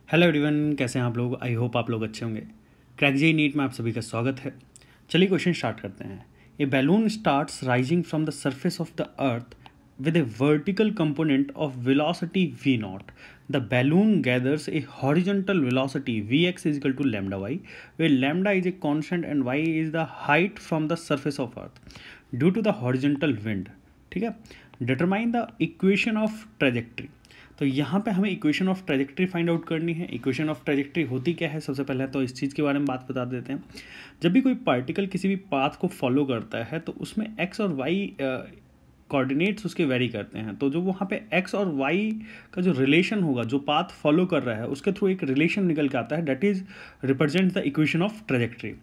Hello everyone, कैसे हैं आप लोग। आई होप आप लोग अच्छे होंगे। क्रैक जेईई नीट में आप सभी का स्वागत है। चलिए क्वेश्चन स्टार्ट करते हैं। A balloon starts rising from the surface of the earth with a vertical component of velocity v naught. The balloon gathers a horizontal velocity vx is equal to lambda y, where lambda is a constant and y is the height from the surface of earth due to the horizontal wind. ठीक है, determine the equation of trajectory. तो यहाँ पे हमें equation of trajectory find out करनी है। Equation of trajectory होती क्या है, सबसे पहले तो इस चीज़ के बारे में बात बता देते हैं। जब भी कोई पार्टिकल किसी भी पाथ को फॉलो करता है तो उसमें एक्स और वाई कोऑर्डिनेट्स उसके वेरी करते हैं। तो जो वहाँ पे एक्स और वाई का जो रिलेशन होगा, जो पाथ फॉलो कर रहा है उसके थ्रू एक रिलेशन निकल के आता है, that is represent the equation of trajectory.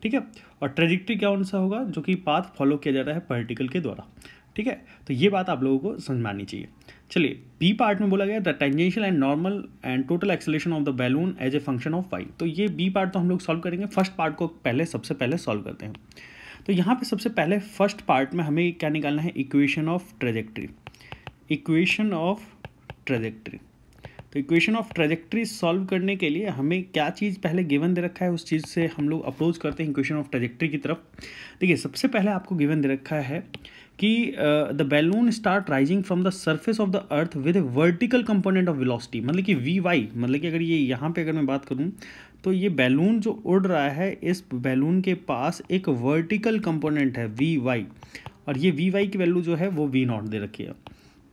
ठीक है, और ट्रेजेक्ट्री क्या कौन सा होगा, जो कि पाथ फॉलो किया जा रहा है पार्टिकल के द्वारा। ठीक है, तो ये बात आप लोगों को समझ में आनी चाहिए। चलिए, बी पार्ट में बोला गया the tangential and normal and total acceleration of the balloon as a function of y. तो ये बी पार्ट तो हम लोग सॉल्व करेंगे। फर्स्ट पार्ट को सबसे पहले सॉल्व करते हैं। तो यहाँ पे सबसे पहले फर्स्ट पार्ट में हमें क्या निकालना है, equation of trajectory. Equation of trajectory, तो इक्वेशन ऑफ ट्रेजेक्ट्री सॉल्व करने के लिए हमें क्या चीज़ पहले गिवन दे रखा है, उस चीज़ से हम लोग अप्रोच करते हैं इक्वेशन ऑफ ट्रेजेक्ट्री की तरफ। देखिए, सबसे पहले आपको गिवन दे रखा है कि the balloon start rising from the surface of the earth with A vertical component of velocity, मतलब कि वी वाई, मतलब कि अगर ये यहाँ पे अगर मैं बात करूँ तो ये बैलून जो उड़ रहा है, इस बैलून के पास एक वर्टिकल कंपोनेंट है वी वाई, और ये वी वाई की वैल्यू जो है वो वी नॉट दे रखी है।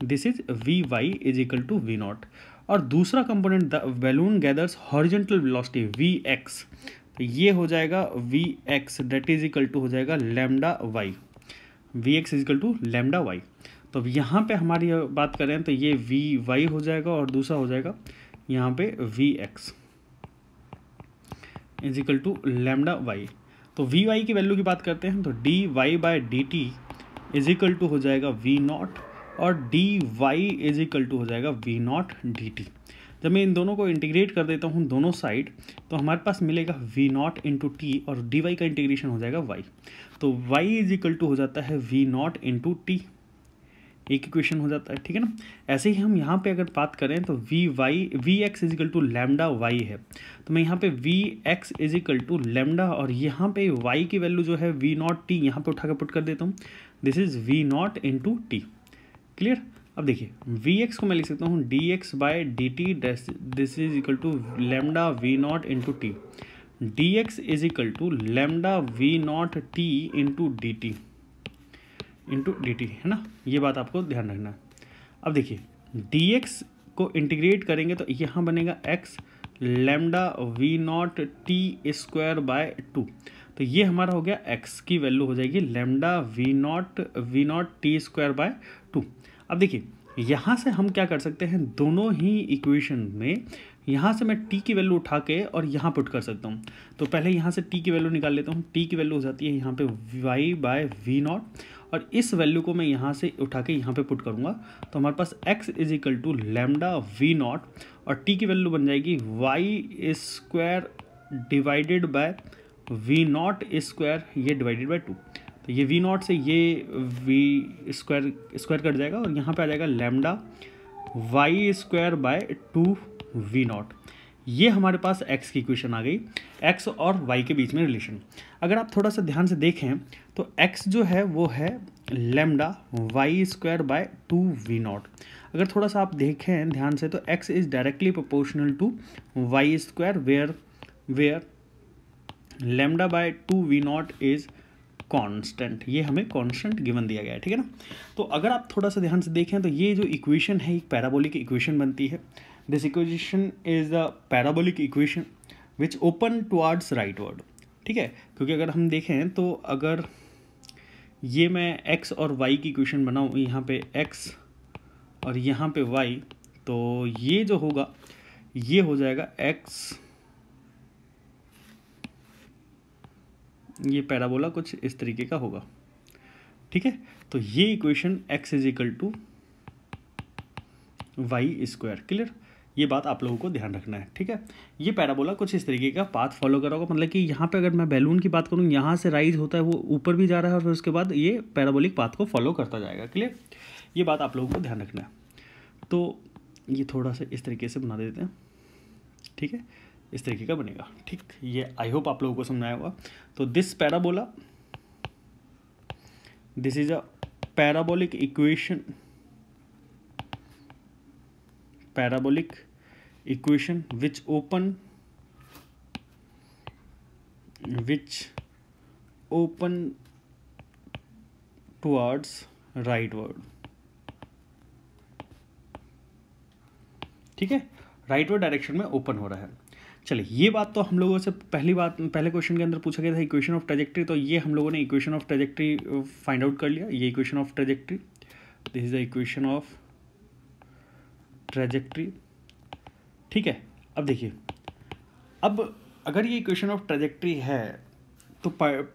This is v y is equal to v naught. और दूसरा component the balloon gathers horizontal velocity v x, तो ये हो जाएगा v x that is equal to हो जाएगा lambda y. V x is equal to lambda y. तो अब यहाँ पे हमारी बात करें तो ये वी वाई हो जाएगा और दूसरा हो जाएगा यहाँ पे v x is equal to lambda y. तो वी वाई की वैल्यू की बात करते हैं तो d y by d t is equal to हो जाएगा वी नॉट, और d y is equal to हो जाएगा वी नॉट डी टी। जब मैं इन दोनों को इंटीग्रेट कर देता हूँ दोनों साइड, तो हमारे पास मिलेगा वी नॉट इंटू टी, और डी वाई का इंटीग्रेशन हो जाएगा वाई। तो वाई इज इक्वल टू हो जाता है वी नॉट इंटू टी, एक इक्वेशन हो जाता है। ठीक है ना। ऐसे ही हम यहाँ पे अगर बात करें तो v x is equal to lambda y है, तो मैं यहाँ पे v x is equal to lambda, और यहाँ पे वाई की वैल्यू जो है वी नॉट टी यहाँ पे उठा के पुट कर देता हूँ। This is v naught into t. Clear. अब देखिए, वी एक्स को मैं लिख सकता हूँ d x by d t, this is equal to lambda v naught into t. D x is equal to lambda v naught t into d t है ना। ये बात आपको ध्यान रखना है। अब देखिए, डी एक्स को इंटीग्रेट करेंगे तो यहाँ बनेगा x lambda v naught t square by two. तो ये हमारा हो गया एक्स की वैल्यू हो जाएगी lambda v naught t square by two. अब देखिए, यहाँ से हम क्या कर सकते हैं, दोनों ही इक्वेशन में यहाँ से मैं t की वैल्यू उठा के और यहाँ पुट कर सकता हूँ। तो पहले यहाँ से t की वैल्यू निकाल लेता हूँ। t की वैल्यू हो जाती है यहाँ पे y बाय वी नॉट, और इस वैल्यू को मैं यहाँ से उठा के यहाँ पे पुट करूँगा तो हमारे पास x is equal to lambda v naught, और t की वैल्यू बन जाएगी y square divided by v naught square, ये डिवाइडेड बाय टू। तो ये वी नॉट से ये वी स्क्वायर कट जाएगा और यहाँ पे आ जाएगा lambda y square by two v naught. ये हमारे पास x की इक्वेशन आ गई, x और y के बीच में रिलेशन। अगर आप थोड़ा सा ध्यान से देखें तो x जो है वो है lambda y square by two v naught. अगर थोड़ा सा आप देखें ध्यान से तो x is directly proportional to y square where lambda by two v naught is constant. ये हमें कांस्टेंट गिवन दिया गया है। ठीक है ना। तो अगर आप थोड़ा सा ध्यान से देखें तो ये जो इक्वेशन है एक पैराबोलिक इक्वेशन बनती है। This equation is the parabolic equation which open towards rightward. ठीक है, क्योंकि अगर हम देखें तो अगर ये मैं x और y की इक्वेशन बनाऊँ, यहाँ पे x और यहाँ पे y, तो ये जो होगा ये हो जाएगा x, ये पैराबोला कुछ इस तरीके का होगा। ठीक है, तो ये equation x is equal to y square. Clear. ये बात आप लोगों को ध्यान रखना है। ठीक है, ये पैराबोला कुछ इस तरीके का पाथ फॉलो कर रहा होगा, मतलब कि यहाँ पे अगर मैं बैलून की बात करूँ, यहाँ से राइज होता है वो ऊपर भी जा रहा है और फिर उसके बाद ये पैराबोलिक पाथ को फॉलो करता जाएगा। क्लियर। ये बात आप लोगों को ध्यान रखना है। तो ये थोड़ा सा इस तरीके से बना देते हैं। ठीक। ठीक है, इस तरीके का बनेगा। ठीक, ये आई होप आप लोगों को समझ आया होगा। तो this parabola, this is a parabolic equation, parabolic equation which open towards rightward, ठीक है, राइटवर्ड डायरेक्शन में ओपन हो रहा है। चलिए, ये बात तो हम लोगों से पहले क्वेश्चन के अंदर पूछा गया था, इक्वेशन ऑफ ट्रेजेक्ट्री। तो ये हम लोगों ने equation of trajectory find out कर लिया। ये equation of trajectory, this is the equation of trajectory, ठीक है। अब देखिए, अब अगर ये इक्वेशन ऑफ ट्रेजेक्ट्री है तो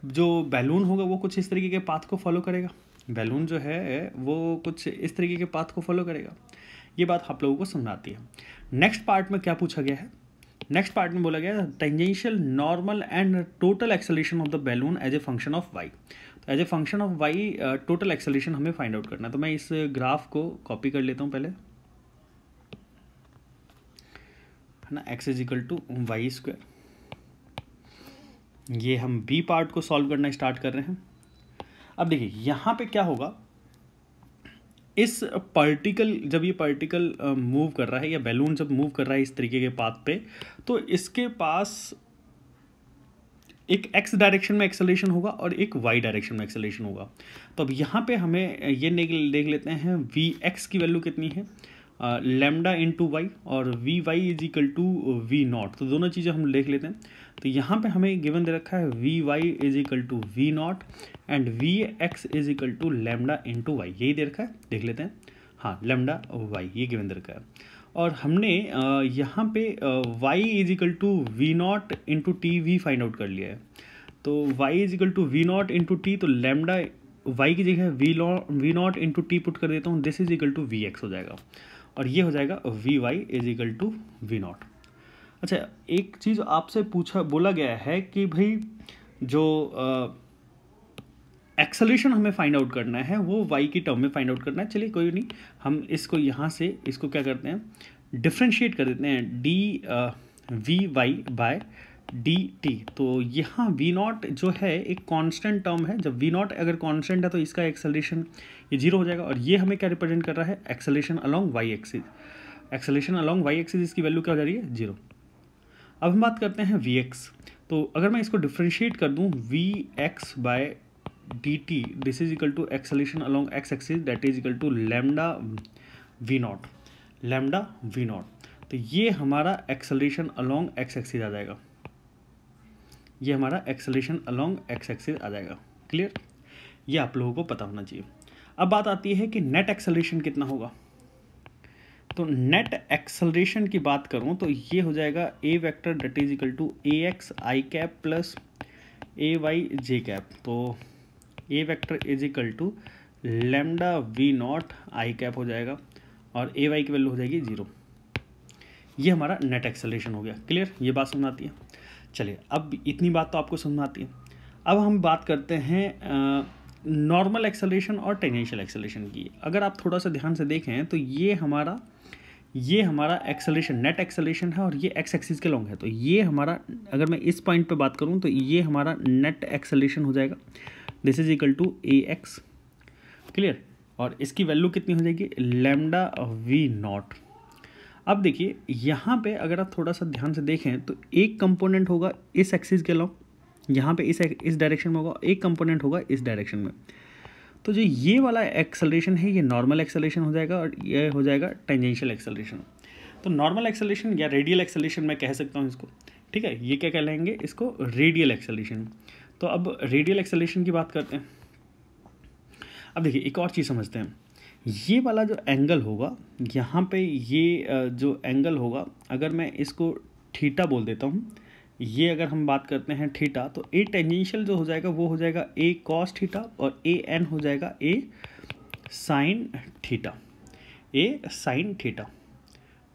जो बैलून होगा वो कुछ इस तरीके के पाथ को फॉलो करेगा। बैलून जो है वो कुछ इस तरीके के पाथ को फॉलो करेगा। ये बात आप लोगों को समझ आती है। नेक्स्ट पार्ट में क्या पूछा गया है? नेक्स्ट पार्ट में बोला गया है tangential normal and total acceleration of the balloon as a function of y. तो as a function of y total acceleration हमें फाइंड आउट करना है। तो मैं इस ग्राफ को कॉपी कर लेता हूँ पहले, है ना, x is equal to y square. ये हम बी पार्ट को सॉल्व करना स्टार्ट कर रहे हैं। अब देखिए यहाँ पे क्या होगा, इस पार्टिकल, जब ये पार्टिकल मूव कर रहा है या बैलून जब मूव कर रहा है इस तरीके के पाथ पे, तो इसके पास एक x डायरेक्शन में एक्सेलरेशन होगा और एक y डायरेक्शन में एक्सेलरेशन होगा। तो अब यहाँ पे हमें ये देख लेते हैं vx की वैल्यू कितनी है, लैम्डा इंटू वाई, और v y is equal to v naught. तो दोनों चीज़ें हम देख लेते हैं। तो यहाँ पे हमें गिवन दे रखा है v y is equal to v naught and v x is equal to lambda into y, यही दे रखा है, देख लेते हैं। हाँ, लैम्डा वाई ये गिवन दे रखा है। और हमने यहाँ पे y is equal to v naught into t v find out कर लिया है। तो y is equal to v naught into t, तो लैम्डा वाई की जगह v naught into T put कर देता हूँ, this is equal to v x हो जाएगा, और ये हो जाएगा v y is equal to v naught. अच्छा, एक चीज़ आपसे बोला गया है कि भाई जो एक्सेलरेशन हमें फाइंड आउट करना है वो वाई की टर्म में फाइंड आउट करना है। चलिए कोई नहीं, हम इसको यहाँ से इसको क्या करते हैं, डिफ्रेंशिएट कर देते हैं, d v y by d t. तो यहाँ वी नॉट जो है एक कांस्टेंट टर्म है। जब वी नॉट अगर कांस्टेंट है तो इसका एक्सेलरेशन ये जीरो हो जाएगा, और ये हमें क्या रिप्रेजेंट कर रहा है, acceleration along y axis. Acceleration along y axis, इसकी वैल्यू क्या हो जा रही है, जीरो। अब हम बात करते हैं वी एक्स। तो अगर मैं इसको डिफ्रेंशिएट कर दूँ, v x by d t, this is equal to acceleration along x axis, that is equal to lambda v naught, lambda v naught. तो ये हमारा एक्सेलरेशन अलोंग एक्स एक्सिस आ जाएगा, ये हमारा एक्सेलरेशन अलोंग एक्स एक्सिस आ जाएगा। Clear, ये आप लोगों को पता होना चाहिए। अब बात आती है कि नेट एक्सेलरेशन कितना होगा। तो नेट एक्सेलरेशन की बात करूं तो ये हो जाएगा a vector that is equal to a x i cap plus a y j cap. तो a vector is equal to lambda v naught i cap हो जाएगा, और ए वाई की वैल्यू हो जाएगी जीरो। ये हमारा नेट एक्सेलरेशन हो गया। क्लियर, ये बात समझ आती है। चलिए, अब इतनी बात तो आपको समझ आती है। अब हम बात करते हैं नॉर्मल एक्सेलरेशन और टेंजेंशियल एक्सेलरेशन की। अगर आप थोड़ा सा ध्यान से देखें तो ये हमारा एक्सेलरेशन, नेट एक्सेलरेशन है, और ये एक्स एक्सिस के लॉन्ग है। तो ये हमारा, अगर मैं इस पॉइंट पे बात करूं तो ये हमारा नेट एक्सेलरेशन हो जाएगा, this is equal to a x. Clear, और इसकी वैल्यू कितनी हो जाएगी, लैम्डा वी नॉट। अब देखिए यहाँ पे अगर आप थोड़ा सा ध्यान से देखें तो एक कंपोनेंट होगा इस एक्सिस के लॉन्ग, यहाँ पे इस डायरेक्शन में होगा, एक कंपोनेंट होगा इस डायरेक्शन में। तो जो ये वाला एक्सेलरेशन है ये नॉर्मल एक्सेलरेशन हो जाएगा, और ये हो जाएगा टेंजेंशियल एक्सेलरेशन। तो नॉर्मल एक्सेलरेशन या रेडियल एक्सेलरेशन मैं कह सकता हूँ इसको, ठीक है। ये क्या कहलाएंगे, इसको रेडियल एक्सेलरेशन। तो अब रेडियल एक्सेलरेशन की बात करते हैं। अब देखिए एक और चीज़ समझते हैं, ये वाला जो एंगल होगा यहाँ पे, ये जो एंगल होगा, अगर मैं इसको थीटा बोल देता हूँ, ये अगर हम बात करते हैं थीटा, तो ए टेंजेंशियल जो हो जाएगा वो हो जाएगा ए कॉस थीटा, और ए एन हो जाएगा a sine theta, A sine theta.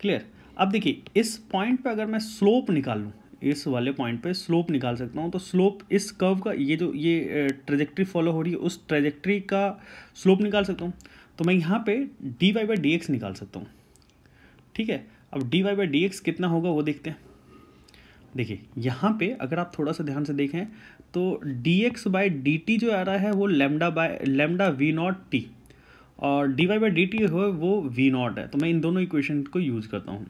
Clear. अब देखिए इस पॉइंट पे अगर मैं स्लोप निकाल लूँ, इस वाले पॉइंट पे स्लोप निकाल सकता हूँ। तो स्लोप इस कर्व का, ये जो ये ट्रेजेक्ट्री फॉलो हो रही है उस ट्रेजेक्ट्री का स्लोप निकाल सकता हूँ। तो मैं यहाँ पे d y by d x निकाल सकता हूँ, ठीक है। अब d y by d x कितना होगा वो देखते हैं। देखिए यहाँ पे अगर आप थोड़ा सा ध्यान से देखें तो dx बाई डी टी जो आ रहा है वो लेमडा वी नॉट टी, और d y by d t हो वो वी नॉट है। तो मैं इन दोनों इक्वेशन को यूज करता हूँ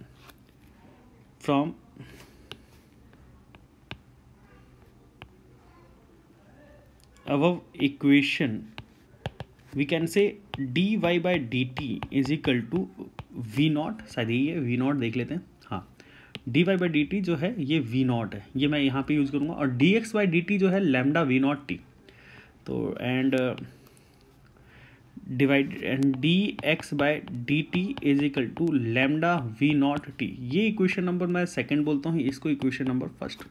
from above equation we can say dy by dt is equal to v not, शायद यही है, v नॉट देख लेते हैं। हाँ, dy by dt जो है ये v नॉट है, ये मैं यहाँ पे यूज़ करूँगा, और dx by dt जो है लैम्डा v नॉट t। तो and divide and dx by dt is equal to lambda v naught t। ये इक्वेशन नंबर मैं सेकंड बोलता हूँ, इसको equation number first.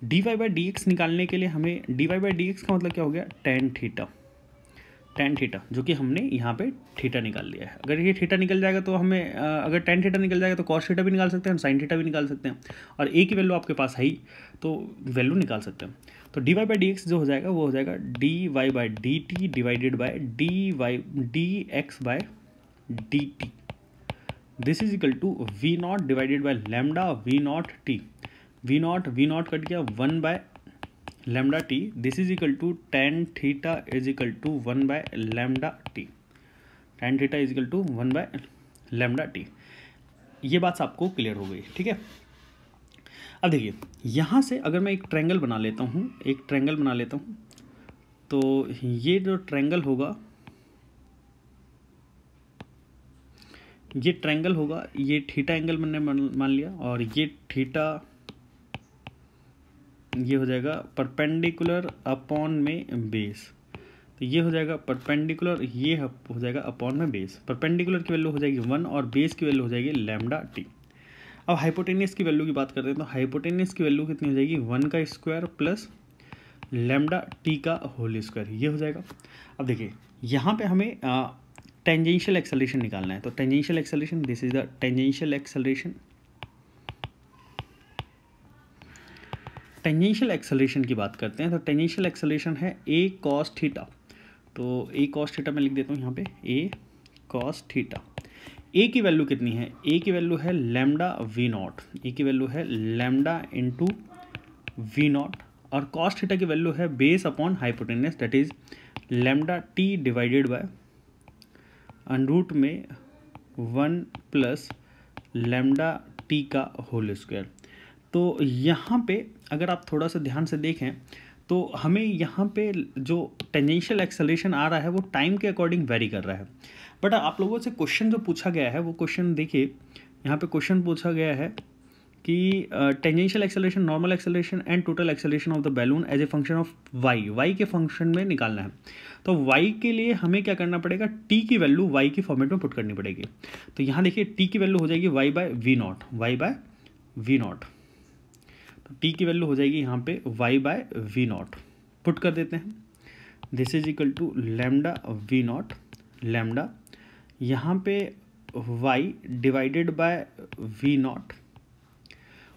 dy by dx निकालने के लिए हमें dy बाई dx का मतलब क्या हो गया, tan थीटा, जो कि हमने यहाँ पे थीटा निकाल लिया है। अगर ये थीटा निकल जाएगा तो हमें अगर tan थीटा निकल जाएगा तो cos थीटा भी निकाल सकते हैं, हम sin थीटा भी निकाल सकते हैं, और a की वैल्यू आपके पास है ही तो वैल्यू निकाल सकते हैं। तो dy बाई dx जो हो जाएगा वो हो जाएगा dy by dt divided by dx by dt, this is equal to v naught divided by lambda v naught t. V naught cut गया 1 by lambda t, this is equal to tan theta is equal to 1 by lambda t, tan theta is equal to 1 by lambda t. ये बात आपको clear हो गई, ठीक है। अब देखिए यहाँ से अगर मैं एक ट्रायंगल बना लेता हूँ, तो ये जो ट्रायंगल होगा, ये थीटा एंगल मैंने मान लिया, और ये थीटा ये हो जाएगा परपेंडिकुलर अपॉन में बेस। तो ये हो जाएगा परपेंडिकुलर, ये हो जाएगा अपॉन में बेस। परपेंडिकुलर की वैल्यू हो जाएगी 1 और बेस की वैल्यू हो जाएगी लैम्डा टी। अब हाइपोटेनियस की वैल्यू की बात करते हैं, तो हाइपोटेनियस की वैल्यू कितनी हो जाएगी, 1 का स्क्वायर प्लस लैम्डा टी का होल स्क्वायर, ये हो जाएगा। अब देखिए यहाँ पे हमें टेंजेंशियल एक्सेलरेशन निकालना है, तो tangential acceleration, this is the tangential acceleration. Tangential acceleration की बात करते हैं, तो टेंजेंशियल एक्सेलरेशन है a cos थीटा। तो a cos थीटा मैं लिख देता हूँ यहाँ पे, a cos थीटा। a की वैल्यू कितनी है, a की वैल्यू है लैम्डा वी नॉट, a की वैल्यू है लैम्डा इंटू वी नॉट, और cos थीटा की वैल्यू है base upon hypotenuse, that is lambda T divided by √ में 1 प्लस लैम्डा टी का होल स्क्वायर। तो यहाँ पे अगर आप थोड़ा सा ध्यान से देखें तो हमें यहाँ पे जो टेंजेंशियल एक्सेलरेशन आ रहा है वो टाइम के अकॉर्डिंग वेरी कर रहा है। बट आप लोगों से क्वेश्चन जो पूछा गया है वो क्वेश्चन देखिए, यहाँ पे क्वेश्चन पूछा गया है कि tangential acceleration, normal acceleration and total acceleration of the balloon as a function of y के फंक्शन में निकालना है। तो वाई के लिए हमें क्या करना पड़ेगा, टी की वैल्यू वाई की फॉर्मेट में पुट करनी पड़ेगी। तो यहाँ देखिए टी की वैल्यू हो जाएगी वाई बाय वी नॉट, तो टी की वैल्यू हो जाएगी यहाँ पे y by v naught, put कर देते हैं, this is equal to lambda v naught, lambda यहाँ पे y divided by v naught,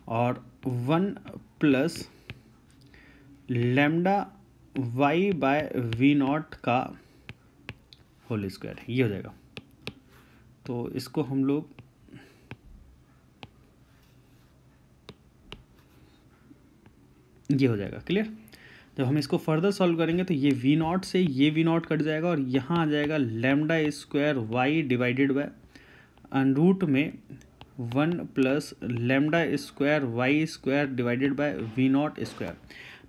और 1 plus lambda y by v naught का होल स्क्वायर, ये हो जाएगा। तो इसको हम लोग ये हो जाएगा क्लियर। जब हम इसको फर्दर सॉल्व करेंगे तो ये वी नॉट से ये वी नॉट कट जाएगा, और यहाँ आ जाएगा lambda square y divided by √ में 1 plus lambda square y square divided by v naught square.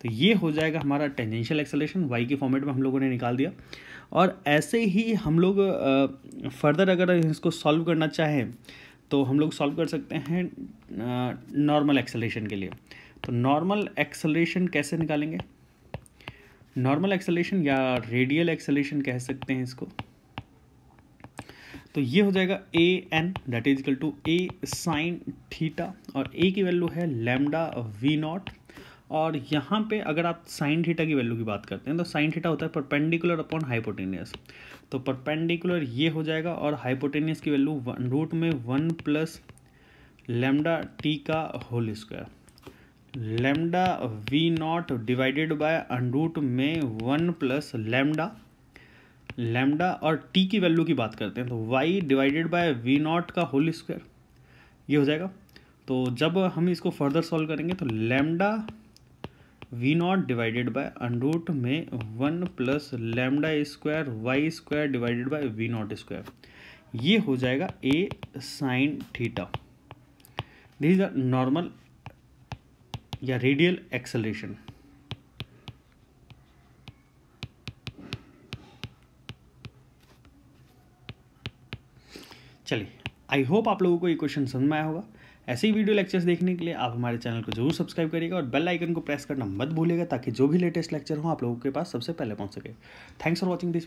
तो ये हो जाएगा हमारा टेंजेंशियल एक्सेलरेशन, वाई के फॉर्मेट में हम लोगों ने निकाल दिया। और ऐसे ही हम लोग फर्दर अगर इसको सॉल्व करना चाहें तो हम लोग सॉल्व कर सकते हैं नॉर्मल एक्सेलरेशन के लिए। तो नॉर्मल एक्सेलरेशन कैसे निकालेंगे, नॉर्मल एक्सेलरेशन या रेडियल एक्सेलरेशन कह सकते हैं इसको। तो ये हो जाएगा a n that is equal to a sine theta, और a की वैल्यू है लैम्डा वी नॉट, और यहाँ पे अगर आप साइन थीटा की वैल्यू की बात करते हैं तो साइन थीटा होता है परपेंडिकुलर अपॉन हाइपोटेनियस। तो परपेंडिकुलर ये हो जाएगा, और हाइपोटेनियस की वैल्यू √ में 1 प्लस लैम्डा टी का whole square, lambda v naught divided by √ में 1 प्लस लैम्डा और टी की वैल्यू की बात करते हैं तो y divided by v naught का होल स्क्वायर, ये हो जाएगा। तो जब हम इसको फर्दर सॉल्व करेंगे तो lambda v naught divided by under root में 1 plus lambda square y square divided by v naught square, ये हो जाएगा a sine theta. This is a normal या रेडियल एक्सेलरेशन। चलिए, आई होप आप लोगों को ये क्वेश्चन समझ में आया होगा। ऐसे ही वीडियो लेक्चर्स देखने के लिए आप हमारे चैनल को जरूर सब्सक्राइब करिएगा और बेल आइकन को प्रेस करना मत भूलिएगा, ताकि जो भी लेटेस्ट लेक्चर हो आप लोगों के पास सबसे पहले पहुंच सके। Thanks for watching this.